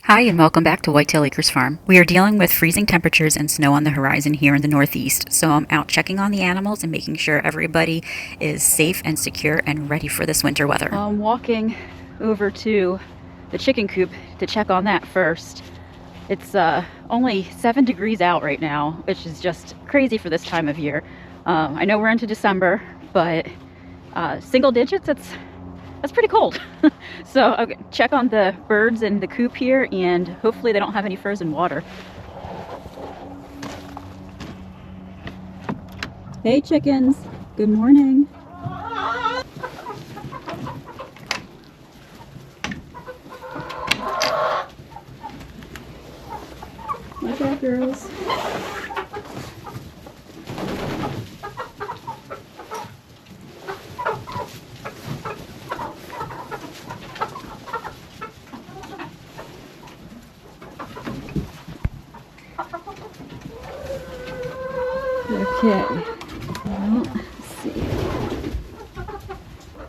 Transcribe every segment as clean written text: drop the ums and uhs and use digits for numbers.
Hi and welcome back to Whitetail Acres Farm. We are dealing with freezing temperatures and snow on the horizon here in the Northeast, so I'm out checking on the animals and making sure everybody is safe and secure and ready for this winter weather. I'm walking over to the chicken coop to check on that first. It's only 7 degrees out right now, which is just crazy for this time of year. I know we're into December, but single digits, that's pretty cold. So I'll check on the birds in the coop here, and hopefully they don't have any frozen water. Hey chickens, good morning. Watch out, girls. Okay, well, let's see.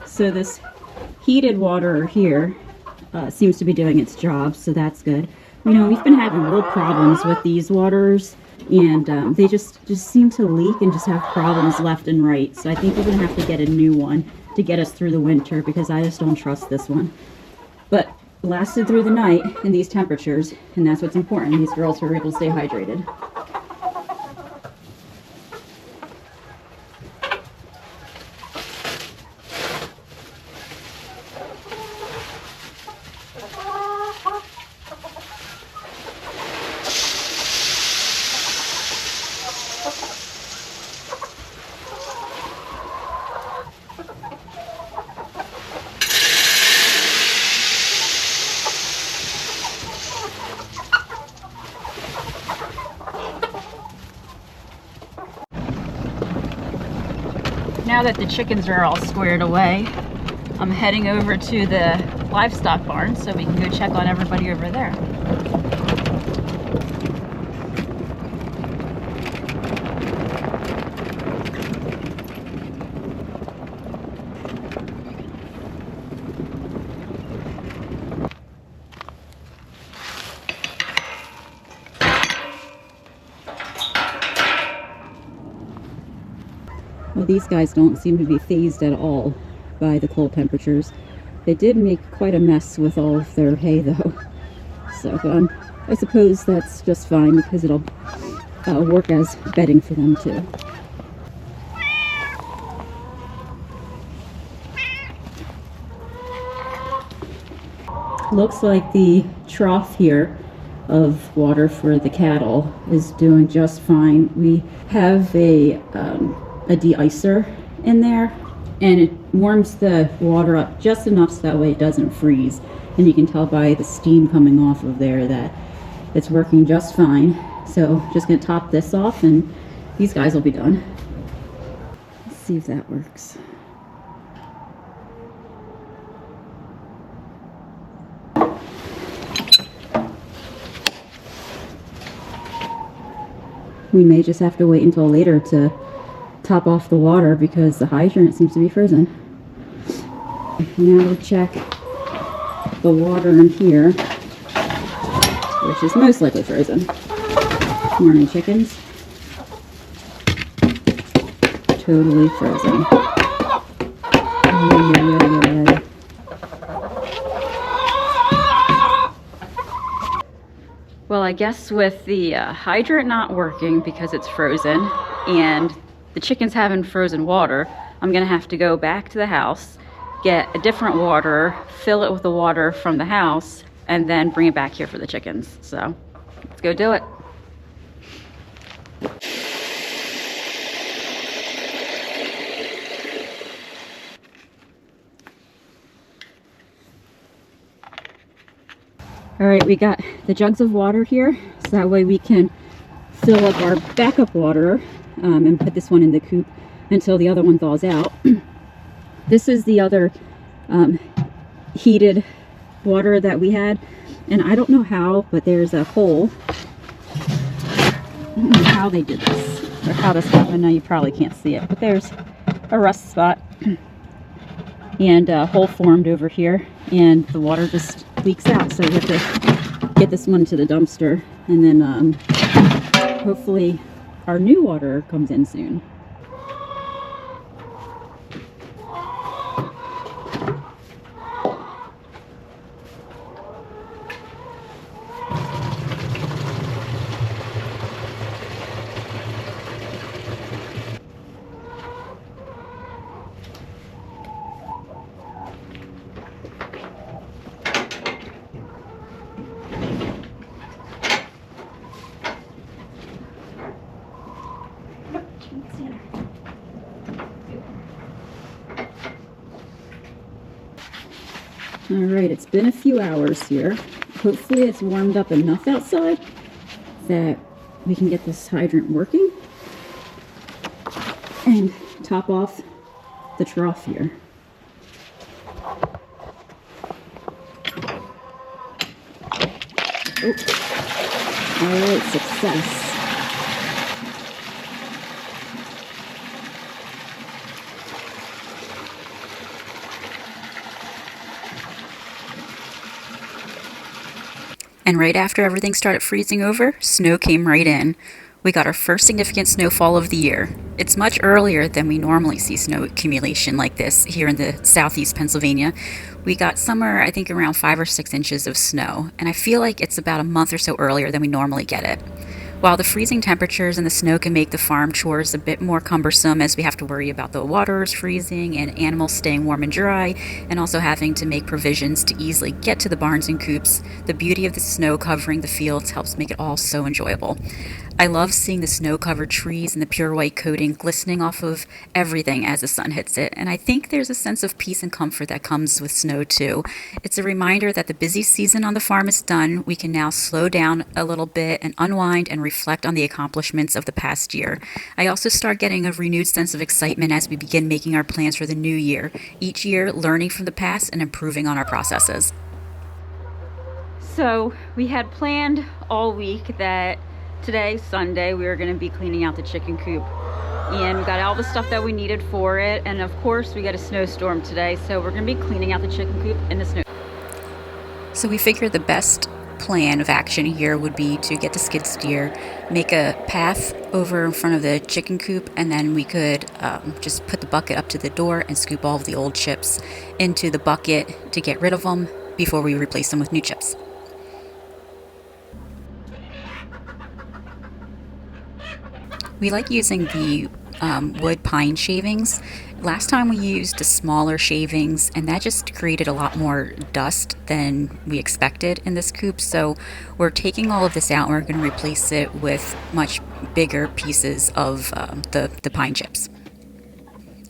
So this heated water here seems to be doing its job, so that's good. You know, we've been having real problems with these waters, and they just seem to leak and just have problems left and right. So I think we're gonna have to get a new one to get us through the winter, because I just don't trust this one. But lasted through the night in these temperatures, and that's what's important. These girls were able to stay hydrated. Now that the chickens are all squared away, I'm heading over to the livestock barn so we can go check on everybody over there. Well, these guys don't seem to be fazed at all by the cold temperatures. They did make quite a mess with all of their hay though. So I suppose that's just fine, because it'll work as bedding for them too. Looks like the trough here of water for the cattle is doing just fine. We have a de-icer in there, and it warms the water up just enough so that way it doesn't freeze. And you can tell by the steam coming off of there that it's working just fine. So just gonna top this off and these guys will be done. Let's see if that works. We may just have to wait until later to top off the water, because the hydrant seems to be frozen. Now we'll check the water in here, which is most likely frozen. Morning chickens. Totally frozen. Well, I guess with the hydrant not working because it's frozen, and the chickens having frozen water, I'm gonna have to go back to the house, get a different water, fill it with the water from the house, and then bring it back here for the chickens. So let's go do it. All right, we got the jugs of water here, so that way we can fill up our backup water and put this one in the coop until the other one thaws out. This is the other heated water that we had, and I don't know how, but there's a hole. I don't know how they did this, or how this happened. Now you probably can't see it, but there's a rust spot and a hole formed over here, and the water just leaks out, so we have to get this one to the dumpster, and then hopefully our new water comes in soon. Alright, it's been a few hours here. Hopefully it's warmed up enough outside that we can get this hydrant working and top off the trough here. Oh. Alright, success. And right after everything started freezing over, snow came right in. We got our first significant snowfall of the year. It's much earlier than we normally see snow accumulation like this here in the southeast Pennsylvania. We got somewhere, I think, around 5 or 6 inches of snow, and I feel like it's about a month or so earlier than we normally get it. While the freezing temperatures and the snow can make the farm chores a bit more cumbersome, as we have to worry about the waters freezing and animals staying warm and dry, and also having to make provisions to easily get to the barns and coops, the beauty of the snow covering the fields helps make it all so enjoyable. I love seeing the snow-covered trees and the pure white coating glistening off of everything as the sun hits it, and I think there's a sense of peace and comfort that comes with snow too. It's a reminder that the busy season on the farm is done. We can now slow down a little bit and unwind and reflect on the accomplishments of the past year. I also start getting a renewed sense of excitement as we begin making our plans for the new year, each year learning from the past and improving on our processes. So we had planned all week that today, Sunday, we were going to be cleaning out the chicken coop, and we got all the stuff that we needed for it, and of course we got a snowstorm today, so we're going to be cleaning out the chicken coop in the snow. So we figured the best plan of action here would be to get the skid steer, make a path over in front of the chicken coop, and then we could just put the bucket up to the door and scoop all of the old chips into the bucket to get rid of them before we replace them with new chips. We like using the wood pine shavings. Last time we used the smaller shavings, and that just created a lot more dust than we expected in this coop. So we're taking all of this out and we're going to replace it with much bigger pieces of the pine chips.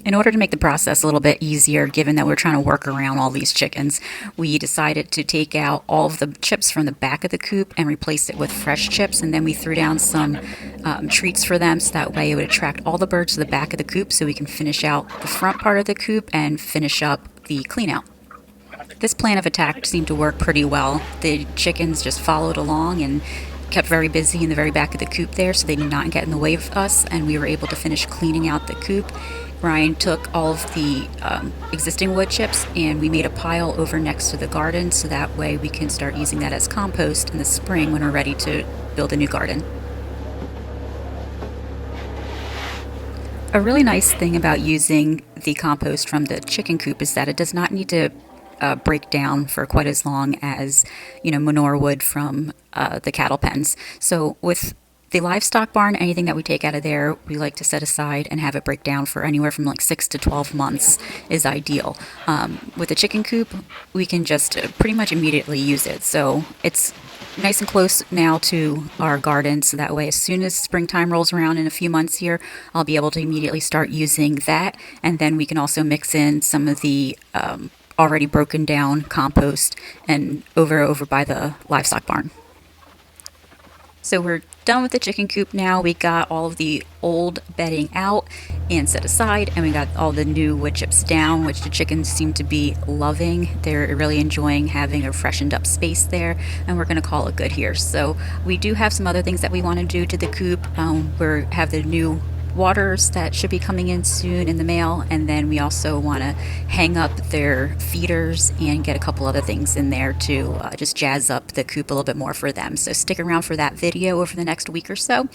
In order to make the process a little bit easier, given that we're trying to work around all these chickens, we decided to take out all of the chips from the back of the coop and replace it with fresh chips, and then we threw down some treats for them, so that way it would attract all the birds to the back of the coop so we can finish out the front part of the coop and finish up the clean out. This plan of attack seemed to work pretty well. The chickens just followed along and kept very busy in the very back of the coop there, so they did not get in the way of us, and we were able to finish cleaning out the coop. Ryan took all of the existing wood chips and we made a pile over next to the garden, so that way we can start using that as compost in the spring when we're ready to build a new garden. A really nice thing about using the compost from the chicken coop is that it does not need to break down for quite as long as, manure would from the cattle pens. So with the livestock barn, anything that we take out of there, we like to set aside and have it break down for anywhere from like 6 to 12 months is ideal. With the chicken coop, we can just pretty much immediately use it. So it's nice and close now to our garden, so that way as soon as springtime rolls around in a few months here, I'll be able to immediately start using that, and then we can also mix in some of the already broken down compost and over by the livestock barn. So we're done with the chicken coop now. We got all of the old bedding out and set aside, and we got all the new wood chips down, which the chickens seem to be loving. They're really enjoying having a freshened up space there, and we're going to call it good here. So we do have some other things that we want to do to the coop. We have the new waters that should be coming in soon in the mail, and then we also want to hang up their feeders and get a couple other things in there to just jazz up the coop a little bit more for them. So stick around for that video over the next week or so.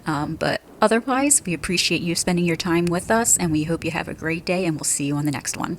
But otherwise, we appreciate you spending your time with us, and we hope you have a great day, and we'll see you on the next one.